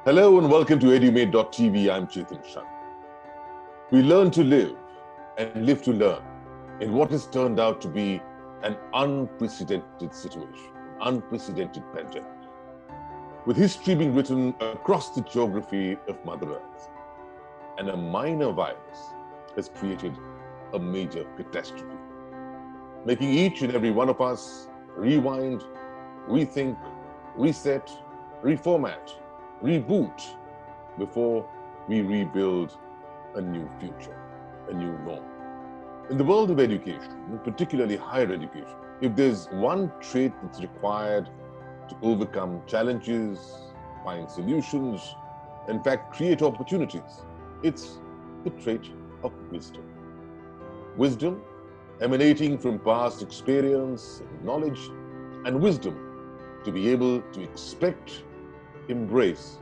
Hello and welcome to edumate.tv. I'm CHETAN SHARMA. We learn to live and live to learn in what has turned out to be an unprecedented situation, unprecedented pandemic, with history being written across the geography of Mother Earth. And a minor virus has created a major catastrophe, making each and every one of us rewind, rethink, reset, reformat, reboot before we rebuild a new future, a new norm. In the world of education, particularly higher education, if there's one trait that's required to overcome challenges, find solutions, in fact, create opportunities, it's the trait of wisdom. Wisdom emanating from past experience, knowledge, and wisdom to be able to expect, embrace,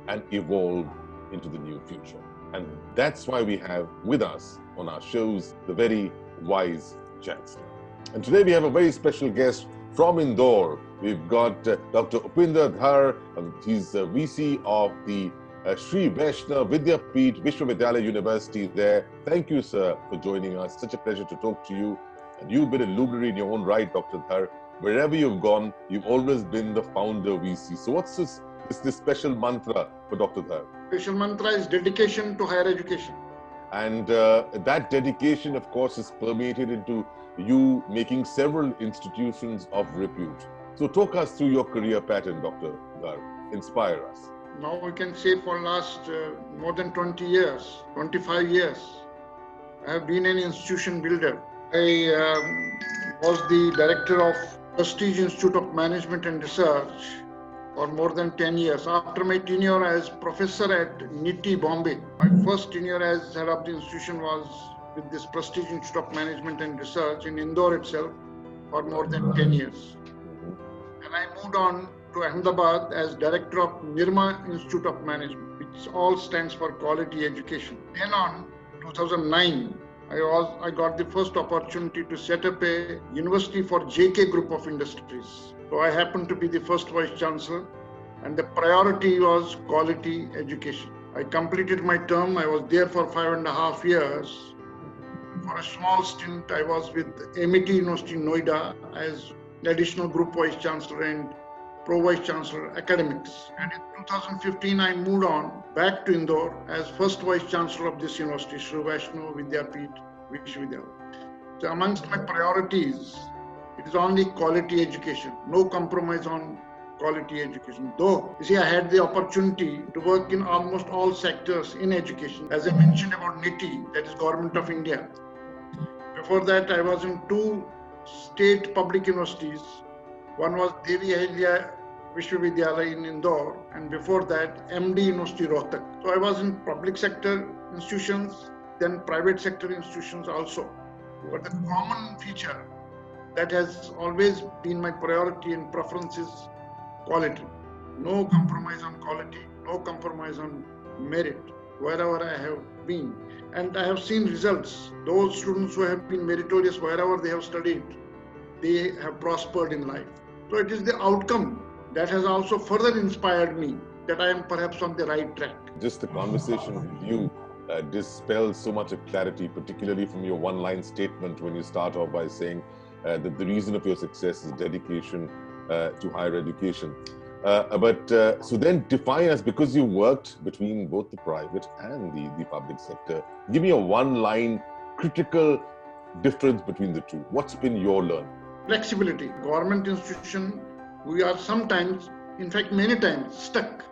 and evolve into the new future. And that's why we have with us on our shows the very wise Chancellor. And today we have a very special guest from Indore. We've got Dr. Upinder Dhar. He's the VC of the Shri, Vaishnav, Vidyapeeth, Vishwavidyalaya University there. Thank you, sir, for joining us. Such a pleasure to talk to you. And you've been a luminary in your own right, Dr. Dhar. Wherever you've gone, you've always been the founder VC. So what's this special mantra for Dr. Dhar? Special mantra is dedication to higher education. And that dedication, of course, is permeated into you making several institutions of repute. So talk us through your career pattern, Dr. Dhar. Inspire us. Now we can say for last more than 20 years, 25 years, I have been an institution builder. I was the director of Prestige Institute of Management and Research for more than 10 years. After my tenure as professor at NITI, Bombay, my first tenure as head of the institution was with this Prestige Institute of Management and Research in Indore itself for more than 10 years. And I moved on to Ahmedabad as director of Nirma Institute of Management, which all stands for quality education. Then on 2009, I got the first opportunity to set up a university for JK Group of Industries. So I happened to be the first vice chancellor, and the priority was quality education. I completed my term. I was there for 5.5 years. For a small stint, I was with MIT University Noida as additional group vice chancellor and pro vice chancellor academics. And in 2015, I moved on back to Indore as first vice chancellor of this university, Shri, Vaishnav, Vidyapeeth, Vishwavidyalaya. So amongst my priorities, it is only quality education, no compromise on quality education. Though, you see, I had the opportunity to work in almost all sectors in education. As I mentioned about NITI, that is Government of India. Before that, I was in 2 state public universities. One was Devi Ahilya Vishwavidyalaya in Indore, and before that, MD University Rohtak. So I was in public sector institutions, then private sector institutions also. But the common feature that has always been my priority and preference is quality. No compromise on quality, no compromise on merit, wherever I have been. And I have seen results. Those students who have been meritorious wherever they have studied, they have prospered in life. So it is the outcome that has also further inspired me that I am perhaps on the right track. Just the conversation with you dispels so much of clarity, particularly from your one-line statement when you start off by saying that the reason of your success is dedication to higher education. So then define us, because you worked between both the private and the public sector, give me a one-line critical difference between the two. What's been your learning? Flexibility. Government institution, we are sometimes, in fact many times, stuck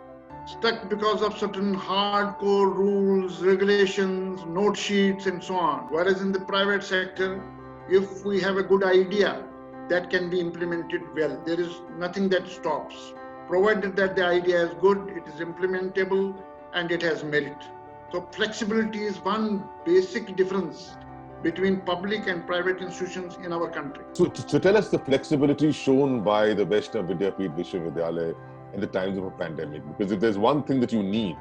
because of certain hardcore rules, regulations, note sheets and so on. Whereas in the private sector, if we have a good idea, that can be implemented well. There is nothing that stops. Provided that the idea is good, it is implementable, and it has merit. So flexibility is one basic difference between public and private institutions in our country. So tell us the flexibility shown by the Vaishnav Vidyapeeth Vishwavidyalaya in the times of a pandemic. Because if there's one thing that you need,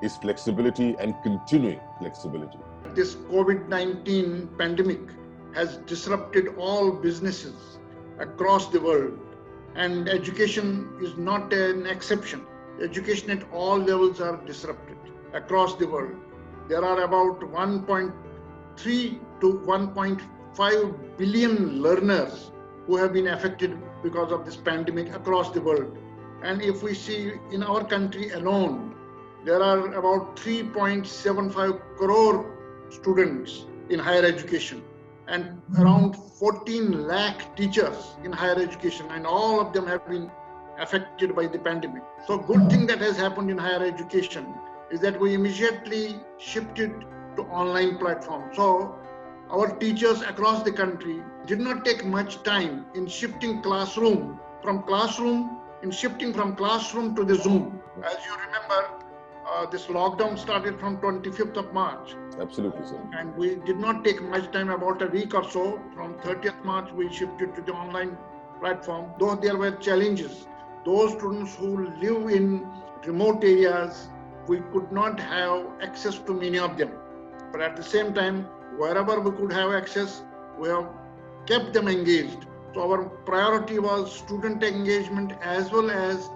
is flexibility and continuing flexibility. This COVID-19 pandemic has disrupted all businesses across the world, and education is not an exception. education at all levels are disrupted across the world. There are about 1.3 to 1.5 billion learners who have been affected because of this pandemic across the world. And if we see in our country alone, there are about 3.75 crore students in higher education and around 14 lakh teachers in higher education, and all of them have been affected by the pandemic. So good thing that has happened in higher education is that we immediately shifted to online platform. So our teachers across the country did not take much time in shifting shifting from classroom to the Zoom. As you remember, this lockdown started from 25th of March. Absolutely, sir. And we did not take much time, about a week or so. From 30th March, we shifted to the online platform. Though there were challenges, those students who live in remote areas, we could not have access to many of them. But at the same time, wherever we could have access, we have kept them engaged. So our priority was student engagement as well as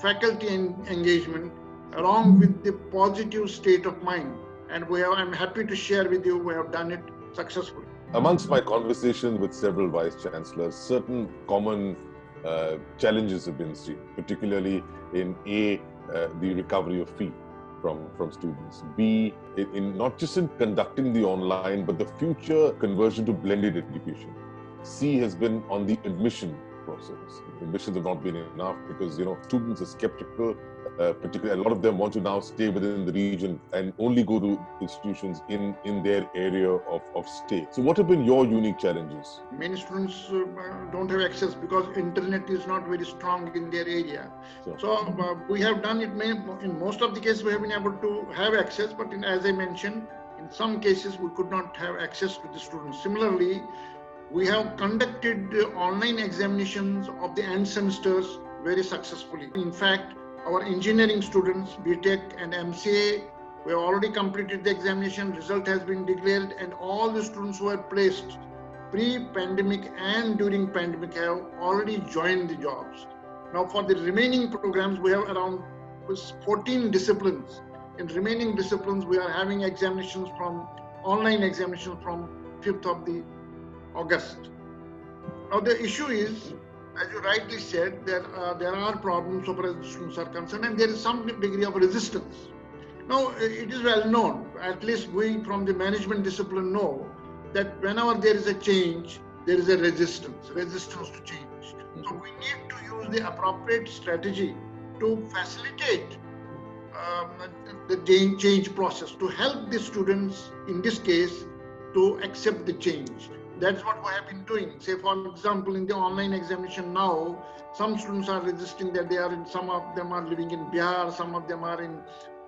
faculty engagement, along with the positive state of mind. And I'm happy to share with you, we have done it successfully. Amongst my conversation with several vice chancellors, certain common challenges have been seen, particularly in the recovery of fee from students. B, in not just in conducting the online, but the future conversion to blended education. C has been on the admission process. Admissions have not been enough because students are skeptical. Particularly, a lot of them want to now stay within the region and only go to institutions in their area of stay. So what have been your unique challenges? Many students don't have access because internet is not very strong in their area. Sure. So we have done it, in most of the cases we have been able to have access, but as I mentioned, in some cases we could not have access to the students. Similarly, we have conducted online examinations of the end semesters very successfully. In fact, our engineering students, BTech and MCA, we have already completed the examination, result has been declared, and all the students who were placed pre-pandemic and during pandemic have already joined the jobs. Now for the remaining programs, we have around 14 disciplines. In remaining disciplines, we are having online examinations from 5th of August. Now the issue is, as you rightly said, there are problems so far as the students are concerned, and there is some degree of resistance. Now, it is well known, at least we from the management discipline know, that whenever there is a change, there is a resistance to change. So we need to use the appropriate strategy to facilitate the change process, to help the students, in this case, to accept the change. That's what we have been doing. Say, for example, in the online examination now, some students are resisting that some of them are living in Bihar, some of them are in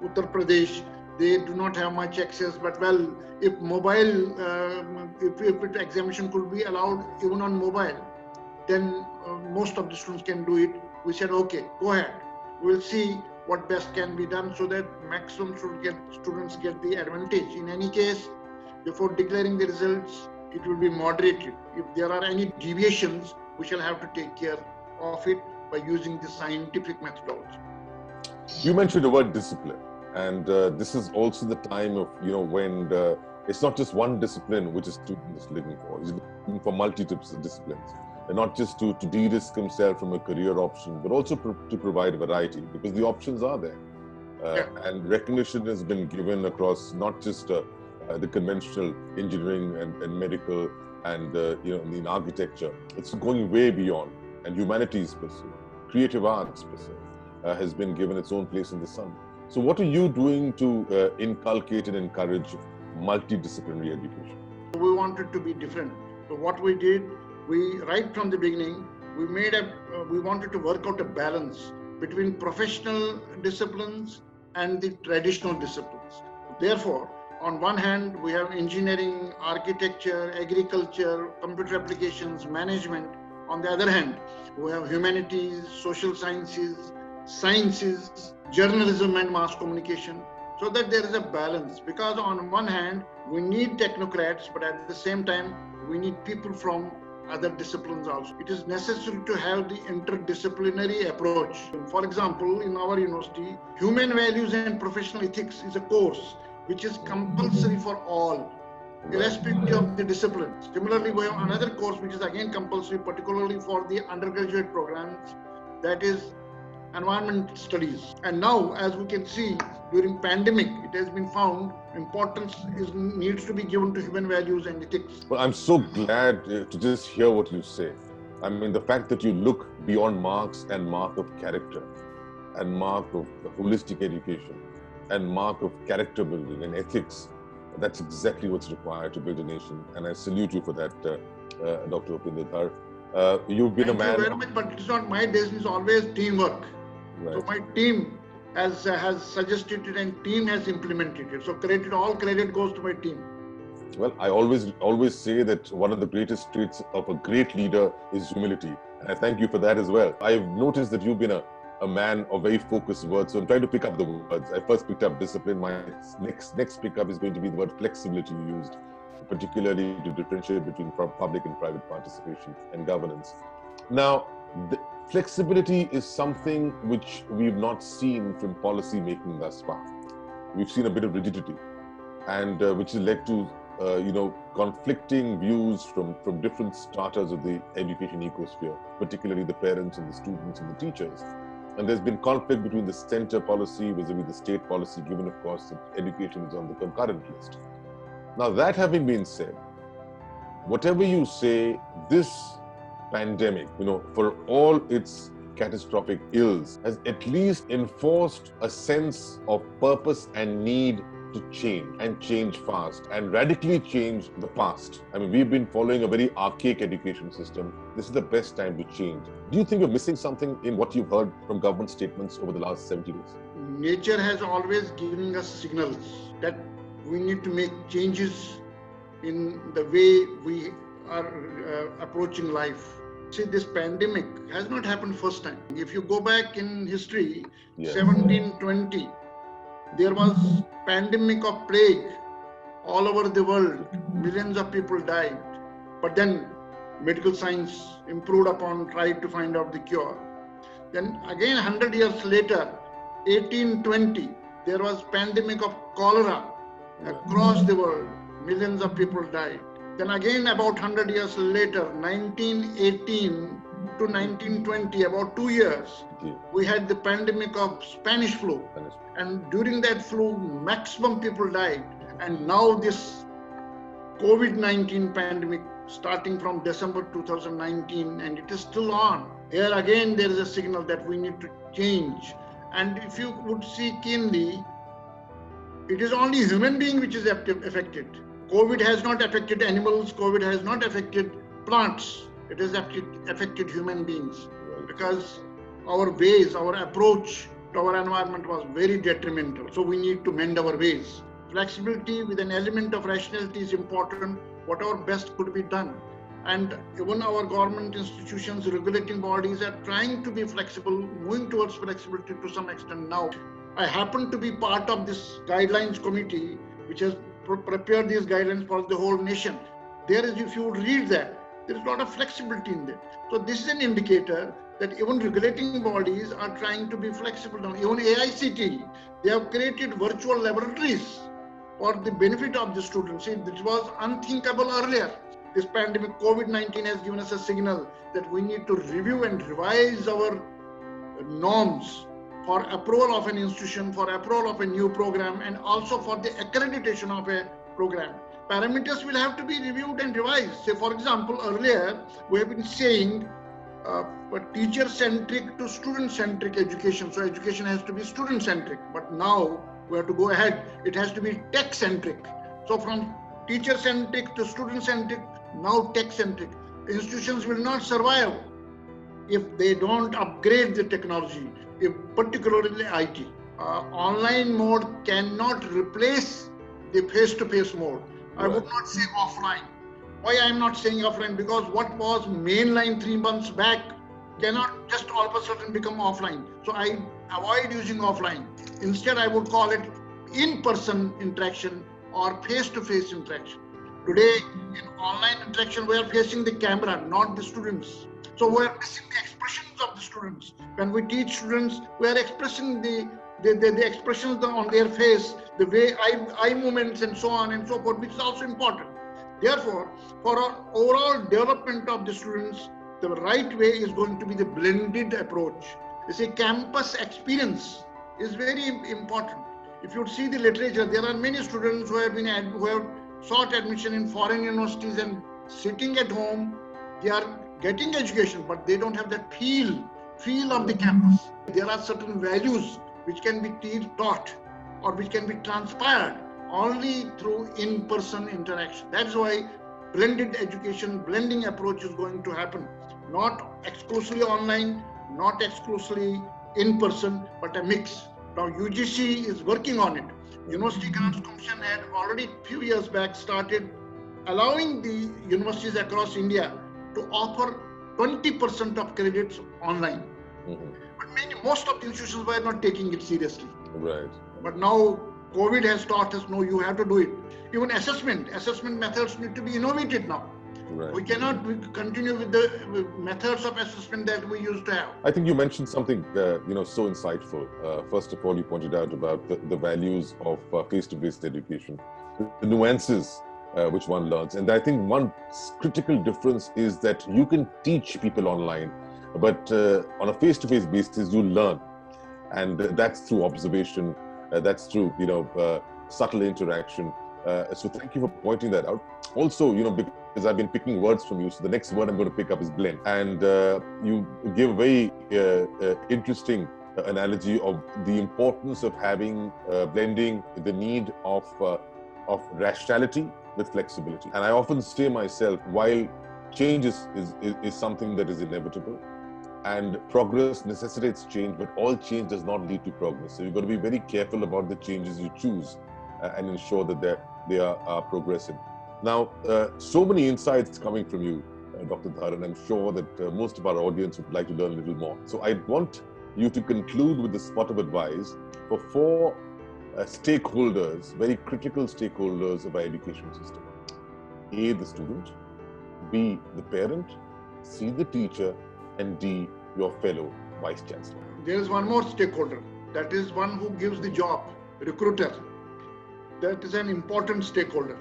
Uttar Pradesh. They do not have much access, but if examination could be allowed even on mobile, then most of the students can do it. We said, okay, go ahead. We'll see what best can be done so that maximum students get the advantage. In any case, before declaring the results, it will be moderated. If there are any deviations, we shall have to take care of it by using the scientific methodology. You mentioned the word discipline, and this is also the time of when it's not just one discipline which a student is looking for. He's looking for multi-disciplines, and not just to de-risk himself from a career option, but also to provide variety, because the options are there, and recognition has been given across not just the conventional engineering and medical and in architecture. It's going way beyond, and humanities per se, creative arts per se, has been given its own place in the sun. So what are you doing to inculcate and encourage multidisciplinary education? We wanted to be different. So what we did, right from the beginning, we wanted to work out a balance between professional disciplines and the traditional disciplines. Therefore, on one hand, we have engineering, architecture, agriculture, computer applications, management. On the other hand, we have humanities, social sciences, journalism and mass communication, so that there is a balance. Because on one hand, we need technocrats, but at the same time, we need people from other disciplines also. It is necessary to have the interdisciplinary approach. For example, in our university, human values and professional ethics is a course which is compulsory for all, irrespective of the discipline. Similarly, we have another course which is again compulsory, particularly for the undergraduate programs, that is environment studies. And now, as we can see, during pandemic, it has been found importance needs to be given to human values and ethics. Well, I'm so glad to just hear what you say. I mean, the fact that you look beyond marks and mark of character, and mark of holistic education, and mark of character building and ethics, that's exactly what's required to build a nation. And I salute you for that, Dr. Upinder Dhar. You've been Thank a man. you very much, but it's not my decision, it's always teamwork. Right. So my team has suggested it and team has implemented it. So all credit goes to my team. Well, I always say that one of the greatest traits of a great leader is humility. And I thank you for that as well. I've noticed that you've been a man of very focused words. So I'm trying to pick up the words. I first picked up discipline. My next pickup is going to be the word flexibility used, particularly to differentiate between public and private participation and governance. Now, flexibility is something which we've not seen from policy making thus far. We've seen a bit of rigidity, and which has led to conflicting views from different starters of the education ecosphere, particularly the parents and the students and the teachers. And there's been conflict between the center policy vis-a-vis the state policy, given, of course, that education is on the concurrent list. Now, that having been said, whatever you say, this pandemic, for all its catastrophic ills, has at least enforced a sense of purpose and need to change fast, and radically change the past. I mean, we've been following a very archaic education system. This is the best time to change. Do you think you're missing something in what you've heard from government statements over the last 70 days? Nature has always given us signals that we need to make changes in the way we are approaching life. See, this pandemic has not happened first time. If you go back in history, 1720, there was pandemic of plague all over the world. Millions of people died. But then medical science improved upon, tried to find out the cure. Then again 100 years later, 1820, there was pandemic of cholera across the world. Millions of people died. Then again about 100 years later, 1918 to 1920, about 2 years, we had the pandemic of Spanish flu. And during that flu, maximum people died. And now this COVID-19 pandemic, starting from December 2019, and it is still on. Here again, there is a signal that we need to change. And if you would see keenly, it is only human being which is affected. COVID has not affected animals. COVID has not affected plants. It has affected human beings, because our ways, our approach to our environment was very detrimental. So we need to mend our ways. Flexibility with an element of rationality is important. Whatever best could be done. And even our government institutions, regulating bodies are trying to be flexible, moving towards flexibility to some extent now. I happen to be part of this guidelines committee, which has prepared these guidelines for the whole nation. There is, if you read that, there is a lot of flexibility in that. So this is an indicator that even regulating bodies are trying to be flexible now. Even AICT, they have created virtual laboratories for the benefit of the students. See, this was unthinkable earlier. This pandemic, COVID-19 has given us a signal that we need to review and revise our norms for approval of an institution, for approval of a new program, and also for the accreditation of a program. Parameters will have to be reviewed and revised. Say, for example, earlier we have been saying teacher-centric to student-centric education. So education has to be student-centric. But now we have to go ahead. It has to be tech-centric. So from teacher-centric to student-centric, now tech-centric. Institutions will not survive if they don't upgrade the technology, if particularly IT. Online mode cannot replace the face-to-face mode. Right. I would not say offline. Why I am not saying offline? Because what was mainline 3 months back cannot just all of a sudden become offline. So I avoid using offline. Instead, I would call it in-person interaction or face-to-face interaction. Today, in online interaction, we are facing the camera, not the students. So we are missing the expressions of the students. When we teach students, we are expressing the expressions on their face, the way eye movements and so on and so forth, which is also important. Therefore, for our overall development of the students, the right way is going to be the blended approach. You see, campus experience is very important. If you see the literature, there are many students who have sought admission in foreign universities and sitting at home, they are getting education, but they don't have that feel of the campus. There are certain values which can be taught or which can be transpired only through in-person interaction. That's why blended education, blending approach is going to happen. Not exclusively online, not exclusively in person, but a mix. Now UGC is working on it. University Grants Commission had already a few years back started allowing the universities across India to offer 20% of credits online. But most of the institutions were not taking it seriously. Right. But now COVID has taught us, no, you have to do it. Even assessment methods need to be innovated now. Right. We cannot continue with the methods of assessment that we used to have. I think you mentioned something, so insightful. First of all, you pointed out about the values of face-to-face education, the nuances which one learns. And I think one critical difference is that you can teach people online, but on a face-to-face basis, you learn. And that's through observation, that's through, subtle interaction. So thank you for pointing that out. Also, because I've been picking words from you, so the next word I'm going to pick up is blend. And you give a very interesting analogy of the importance of having blending, the need of rationality with flexibility. And I often say myself, while change is something that is inevitable, and progress necessitates change, but all change does not lead to progress. So you've got to be very careful about the changes you choose and ensure that they are progressive. Now, so many insights coming from you, Dr. Dhar, and I'm sure that most of our audience would like to learn a little more. So I want you to conclude with the spot of advice for 4 stakeholders, very critical stakeholders of our education system. A, the student, B, the parent, C, the teacher, and D, your fellow Vice Chancellor. There is one more stakeholder. That is one who gives the job, recruiter. That is an important stakeholder.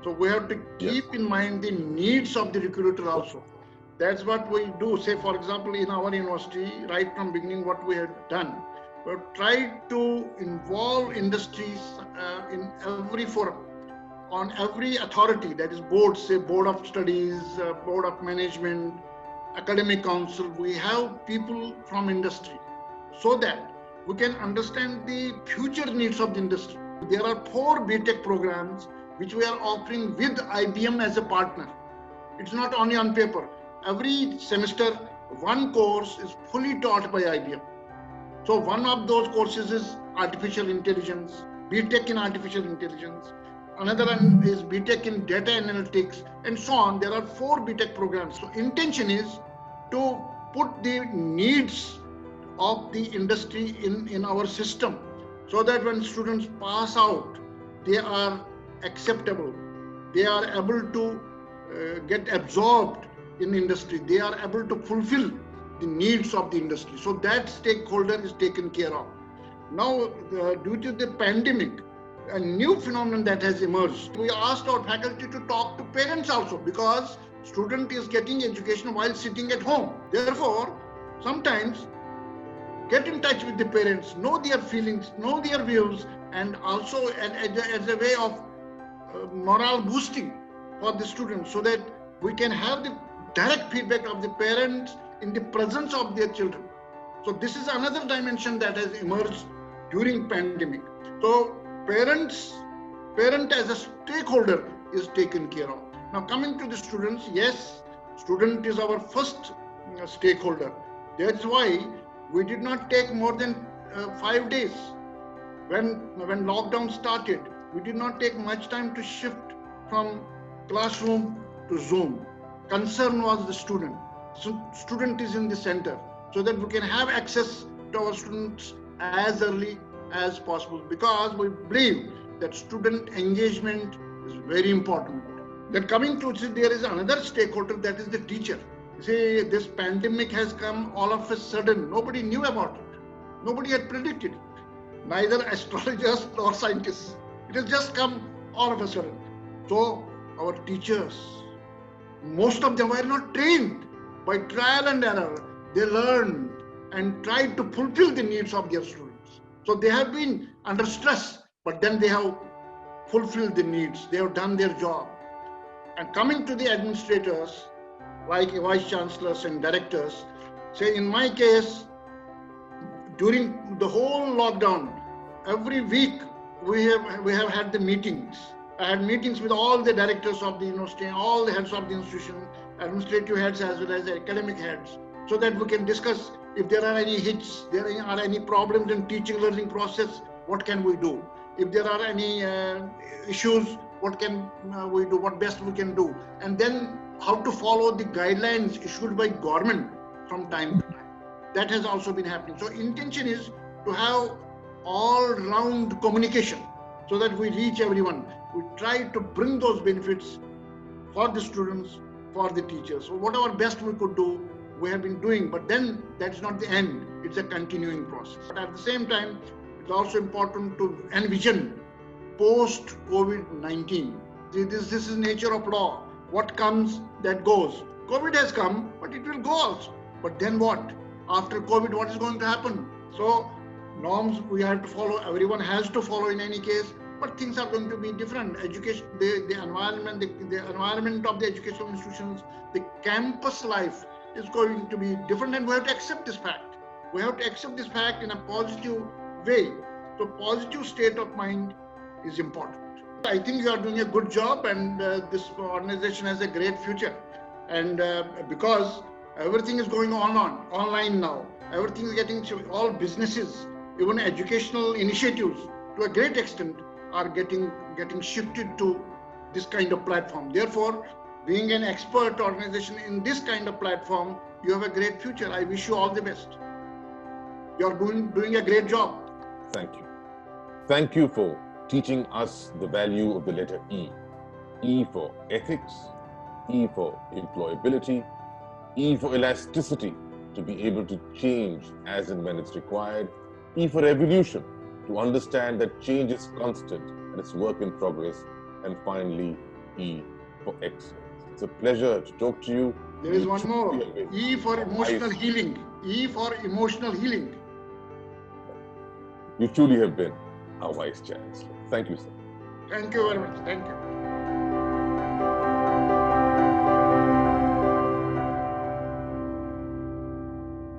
So we have to keep in mind the needs of the recruiter also. That's what we do. Say, for example, in our university, right from beginning, what we have done, we have tried to involve industries in every forum, on every authority, that is board, say board of studies, board of management, academic council. We have people from industry so that we can understand the future needs of the industry. There are 4 BTech programs which we are offering with IBM as a partner. It's not only on paper. Every semester, one course is fully taught by IBM. So one of those courses is artificial intelligence, BTech in artificial intelligence. Another one is BTech in data analytics, and so on. There are 4 BTech programs. So intention is to put the needs of the industry in our system, so that when students pass out, they are acceptable. They are able to get absorbed in industry. They are able to fulfill the needs of the industry. So that stakeholder is taken care of. Now, due to the pandemic, a new phenomenon that has emerged. We asked our faculty to talk to parents also, because student is getting education while sitting at home. Therefore, sometimes get in touch with the parents, know their feelings, know their views, and also as a way of morale boosting for the students, so that we can have the direct feedback of the parents in the presence of their children. So this is another dimension that has emerged during pandemic. So parent as a stakeholder is taken care of. Now coming to the students, yes, student is our first stakeholder. That's why we did not take more than 5 days. When lockdown started, we did not take much time to shift from classroom to Zoom. Concern was the student. So student is in the center, so that we can have access to our students as early as possible, because we believe that student engagement is very important. Then coming to, there is another stakeholder, that is the teacher. See, this pandemic has come all of a sudden. Nobody knew about it. Nobody had predicted it. Neither astrologers nor scientists. It has just come all of a sudden. So our teachers, most of them were not trained. By trial and error, they learned and tried to fulfill the needs of their students. So they have been under stress, but then they have fulfilled the needs. They have done their job. And coming to the administrators, like vice chancellors and directors, say in my case, during the whole lockdown, every week we have had the meetings. I had meetings with all the directors of the university, all the heads of the institution, administrative heads as well as academic heads, so that we can discuss if there are any hits, there are any problems in teaching learning process, what can we do? If there are any issues, what can we do, what best we can do? And then how to follow the guidelines issued by government from time to time. That has also been happening. So intention is to have all-round communication so that we reach everyone. We try to bring those benefits for the students, for the teachers. So whatever best we could do, we have been doing, but then that's not the end. It's a continuing process. But at the same time, it's also important to envision post-COVID-19. This is nature of law. What comes, that goes. COVID has come, but it will go also. But then what? After COVID, what is going to happen? So norms we have to follow, everyone has to follow in any case, but things are going to be different. Education, the environment, the environment of the educational institutions, the campus life is going to be different, and we have to accept this fact. We have to accept this fact in a positive way. So positive state of mind is important. I think you are doing a good job, and this organization has a great future. And because everything is going online now, everything is getting, all businesses, even educational initiatives to a great extent are getting shifted to this kind of platform. Therefore, being an expert organization in this kind of platform, you have a great future. I wish you all the best. You are doing a great job. Thank you. Thank you for teaching us the value of the letter E. E for ethics, E for employability, E for elasticity, to be able to change as and when it's required, E for evolution, to understand that change is constant and it's work in progress, and finally, E for excellence. It's a pleasure to talk to you. There is one more, E for emotional healing. E for emotional healing. You truly have been our Vice Chancellor. Thank you, sir. Thank you very much. Thank you.